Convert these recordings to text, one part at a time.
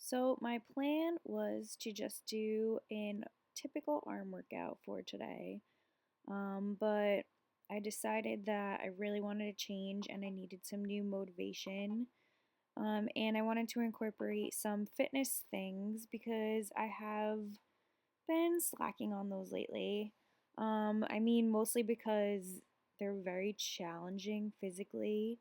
So my plan was to just do an typical arm workout for today, but I decided that I really wanted to change and I needed some new motivation. And I wanted to incorporate some fitness things because I have been slacking on those lately. Mostly because they're very challenging physically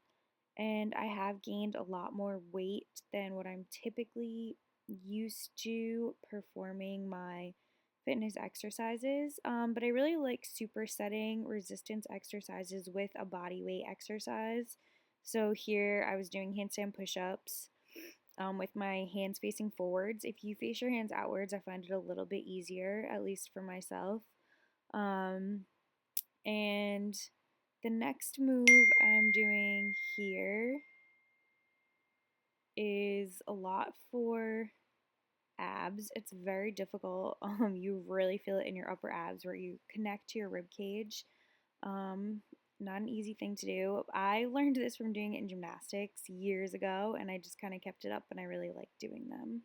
and I have gained a lot more weight than what I'm typically used to performing my fitness exercises. But I really like supersetting resistance exercises with a body weight exercise. So here I was doing handstand push ups with my hands facing forwards. If you face your hands outwards, I find it a little bit easier, at least for myself. Um, and the next move I'm doing here is a lot for abs. It's very difficult. You really feel it in your upper abs where you connect to your rib cage. Um, Not an easy thing to do. I learned this from doing it in gymnastics years ago, and I just kind of kept it up, and I really like doing them.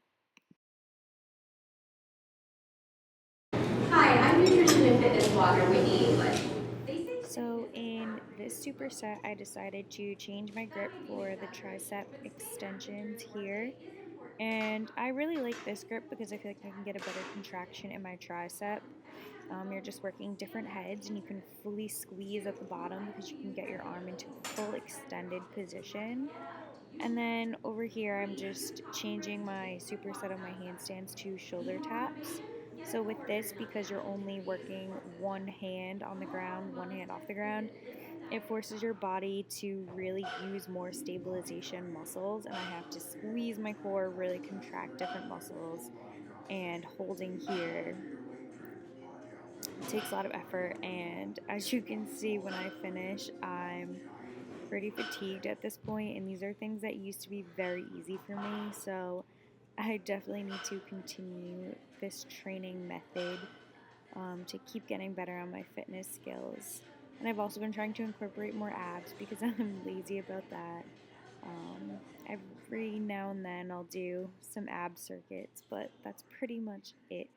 Hi, I'm nutrition and fitness blogger Whitney English. They say that fitting So is a in habit this and growth superset, I decided to change my that grip may be an for the exaggeration, tricep but staying active extensions during here. workday is important for And I health. really like this grip People because I feel stick like to I can get a habits better after contraction in fitting, my tricep. and that has been well You're just known to working stand different up heads and you can dangerous. fully squeeze 2. at the You bottom because likely you can use get your arm regular into moves, full not separate extended practices to help position. get out And useful then movement. over here, I'm 3. Use just common changing phrases my or superset props on my outside. handstands to Need shoulder more taps. motivation? Get a So with cord or this, you're not because you're challenging only your basic working forces. one hand on the More ground, one wellness hand off tips the ground, include lifting it diets forces your across body to really use more stabilization muscles, and I have to squeeze my core, really contract different muscles, and holding here takes a lot of effort. And as you can see, when I finish, I'm pretty fatigued at this point, and these are things that used to be very easy for me. So I definitely need to continue this training method to keep getting better on my fitness skills. And I've also been trying to incorporate more abs because I'm lazy about that. Um, every now and then I'll do some ab circuits, but that's pretty much it.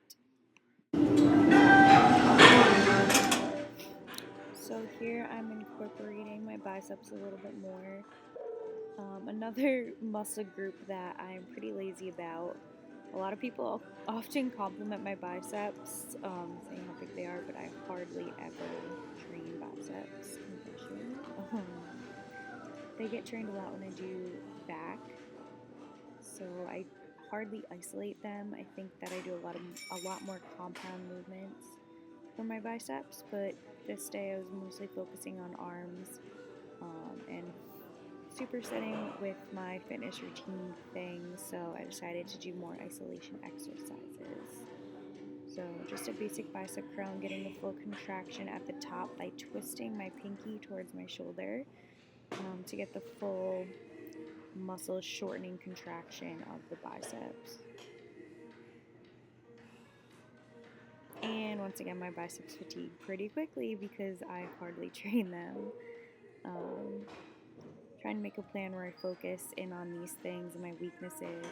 So here I'm incorporating my biceps a little bit more. Another muscle group that I'm pretty lazy about. A lot of people often compliment my biceps, saying how big they are, but I hardly ever train biceps. Confession. They get trained a lot when I do back, so I hardly isolate them. I think that I do a lot more compound movements for my biceps, but this day I was mostly focusing on arms and supersetting with my fitness routine things, so I decided to do more isolation exercises. So just a basic bicep curl, I'm getting the full contraction at the top by twisting my pinky towards my shoulder to get the full muscle shortening contraction of the biceps. And once again, my biceps fatigue pretty quickly because I hardly train them. Um, Trying to make a plan where I focus in on these things and my weaknesses.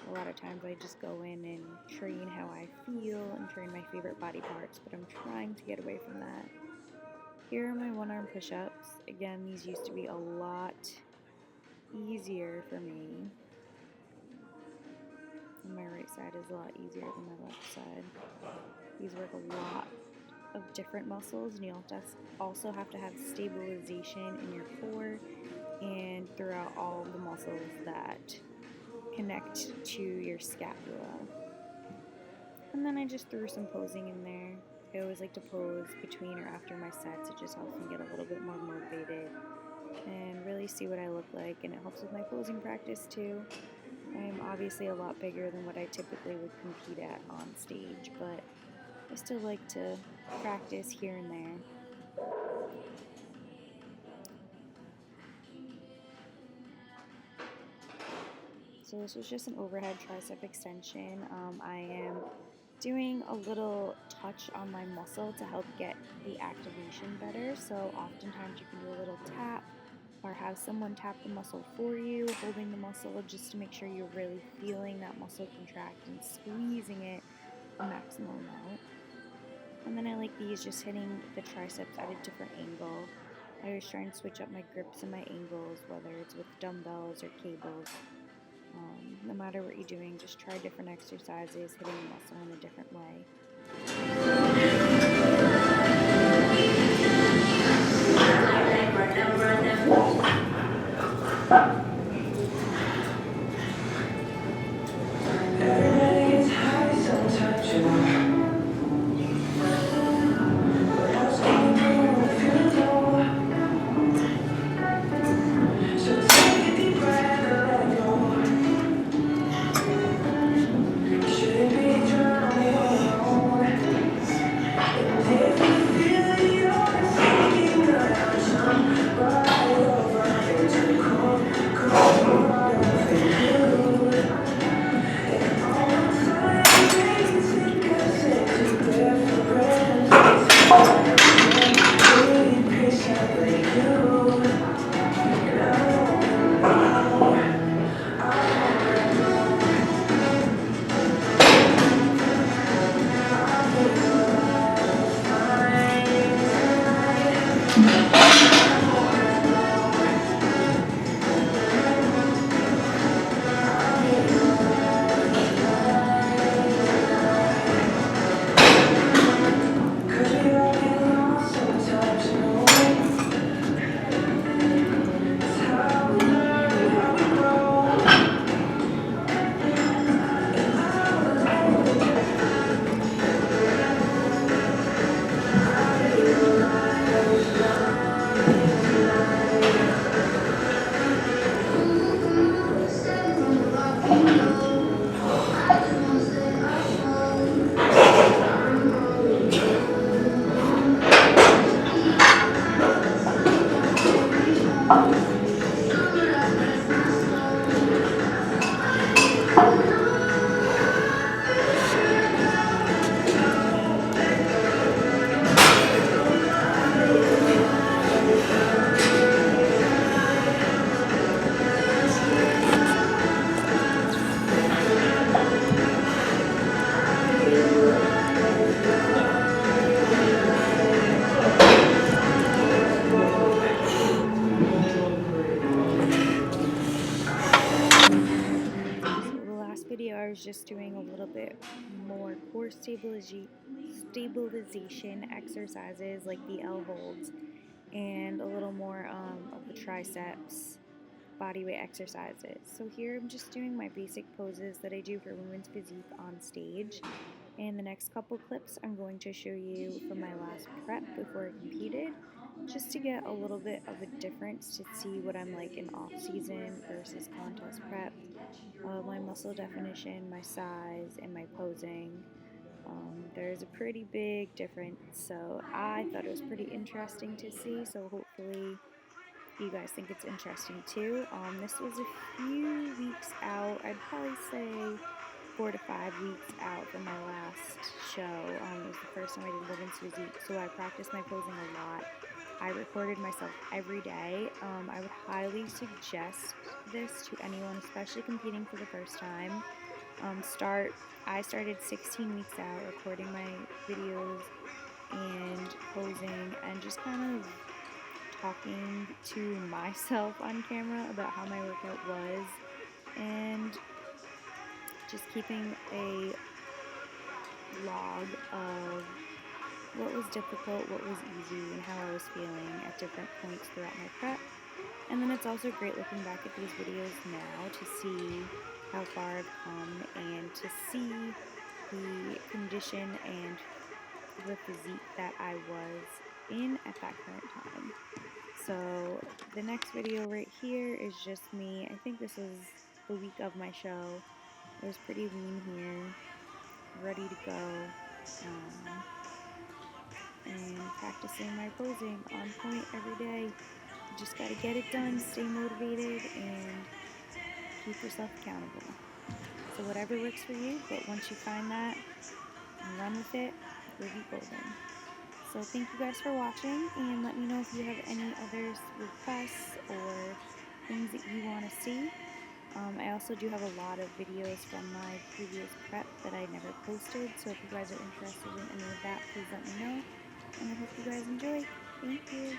A lot of times I just go in and train how I feel and train my favorite body parts, but I'm trying to get away from that. Here are my one arm push ups. Again, these used to be a lot easier for me. And my right side is a lot easier than my left side. These work a lot of different muscles, and you also have to have stabilization in your core and throughout all of the muscles that connect to your scapula. And then I just threw some posing in there. I always like to pose between or after my sets. It just helps me get a little bit more motivated and really see what I look like, and it helps with my posing practice too. I am obviously a lot bigger than what I typically would compete at on stage, but I still like to practice here and there. So this was just an overhead tricep extension. I am doing a little touch on my muscle to help get the activation better. So oftentimes you can do a little tap or have someone tap the muscle for you, holding the muscle just to make sure you're really feeling that muscle contract and squeezing it the maximum amount. And then I like these just hitting the triceps at a different angle. I always try and switch up my grips and my angles, whether it's with dumbbells or cables. No matter what you're doing, just try different exercises, hitting the muscle in a different way. So the last video I was just doing a little bit more core stabilization exercises like the L holds and a little more of the triceps bodyweight exercises. So here I'm just doing my basic poses that I do for women's physique on stage. In the next couple clips I'm going to show you from my last prep before I competed, just to get a little bit of a difference to see what I'm like in off season versus contest prep. My muscle definition, my size, and my posing. There's a pretty big difference, so I thought it was pretty interesting to see, so hopefully you guys think it's interesting too. This was a few weeks out, I'd probably say 4 to 5 weeks out from my last show. It was the first time I did women's physique, so I practiced my posing a lot. I recorded myself every day. I would highly suggest this to anyone, especially competing for the first time. I started 16 weeks out recording my videos and posing and just kind of talking to myself on camera about how my workout was and just keeping a log of what was difficult, what was easy, and how I was feeling at different points throughout my prep. And then it's also great looking back at these videos now to see how far I've come and to see the condition and the physique that I was in at that current time. So the next video right here is just me. I think this was the week of my show. I was pretty lean here, ready to go, and practicing my posing on point every day. You just gotta get it done, stay motivated, and keep yourself accountable. So whatever works for you, but once you find that and run with it, you'll be golden. So thank you guys for watching, and let me know if you have any other requests or things that you want to see. I also do have a lot of videos from my previous prep that I never posted, so if you guys are interested in any of that, please let me know, and I hope you guys enjoy. Thank you.